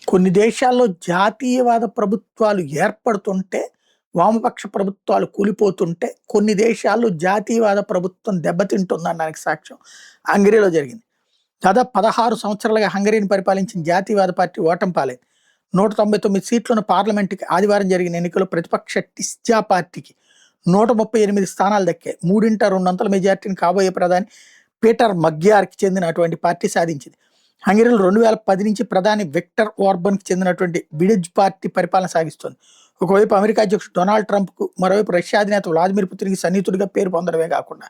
కొన్ని దేశాల్లో జాతీయవాద ప్రభుత్వాలు ఏర్పడుతుంటే, వామపక్ష ప్రభుత్వాలు కూలిపోతుంటే, కొన్ని దేశాల్లో జాతీయవాద ప్రభుత్వం దెబ్బతింటుందనడానికి సాక్ష్యం హంగరీలో జరిగింది. దాదాపు 16 సంవత్సరాలుగా హంగరీని పరిపాలించిన జాతీయవాద పార్టీ ఓటమి పాలైంది. 199 సీట్లున్న పార్లమెంటుకి ఆదివారం జరిగిన ఎన్నికల్లో ప్రతిపక్ష టిస్జా పార్టీకి 138 స్థానాలు దక్కాయి. 2/3 మెజార్టీని కాబోయే ప్రధాని పీటర్ మగ్యార్కి చెందిన అటువంటి పార్టీ సాధించింది. హంగరీలో 2010 నుంచి ప్రధాని విక్టర్ ఓర్బన్కి చెందినటువంటి బిడెజ్ పార్టీ పరిపాలన సాగిస్తోంది. ఒకవైపు అమెరికా అధ్యక్షుడు డొనాల్డ్ ట్రంప్కు, మరోవైపు రష్యా అధినేత వ్లాదిమిర్ పుతిన్కి సన్నిహితుడిగా పేరు పొందడమే కాకుండా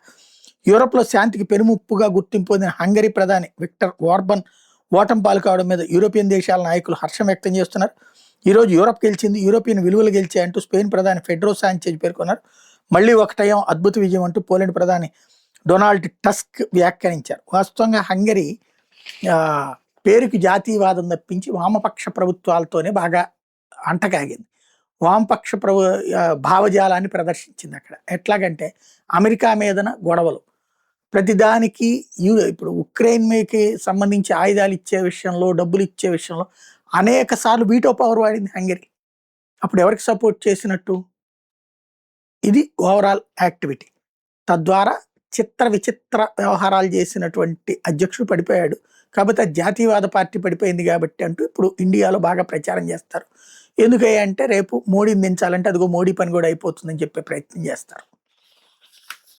యూరోప్లో శాంతికి పెనుముప్పుగా గుర్తింపు పొందిన హంగరీ ప్రధాని విక్టర్ ఓర్బన్ ఓటమి పాలు కావడం మీద యూరోపియన్ దేశాల నాయకులు హర్షం వ్యక్తం చేస్తున్నారు. ఈరోజు యూరోప్ గెలిచింది, యూరోపియన్ విలువలు గెలిచాయంటూ స్పెయిన్ ప్రధాని ఫెడ్రో సాంచెజ్ పేర్కొన్నారు. మళ్ళీ ఒకటయం అద్భుత విజయం అంటూ పోలాండ్ ప్రధాని డొనాల్డ్ టస్క్ వ్యాఖ్యానించారు. వాస్తవంగా హంగరీ పేరుకి జాతీయవాదం తప్పించి వామపక్ష ప్రభుత్వాలతోనే బాగా అంటకాగింది. వామపక్ష భావజాలాన్ని ప్రదర్శించింది అక్కడ. ఎట్లాగంటే అమెరికా మీదన గొడవలు, ప్రతిదానికి ఇప్పుడు ఉక్రెయిన్ మీదకి సంబంధించి ఆయుధాలు ఇచ్చే విషయంలో, డబ్బులు ఇచ్చే విషయంలో అనేక సార్లు వీటో పవర్ వాడింది హంగరీ. అప్పుడు ఎవరికి సపోర్ట్ చేసినట్టు? ఇది ఓవరాల్ యాక్టివిటీ. తద్వారా చిత్ర విచిత్ర వ్యవహారాలు చేసినటువంటి అధ్యక్షుడు పడిపోయాడు. కాకపోతే జాతీయవాద పార్టీ పడిపోయింది కాబట్టి అంటూ ఇప్పుడు ఇండియాలో బాగా ప్రచారం చేస్తారు. ఎందుకంటే రేపు మోడీని దించాలంటే అదిగో మోడీ పని కూడా అయిపోతుందని చెప్పే ప్రయత్నం చేస్తారు.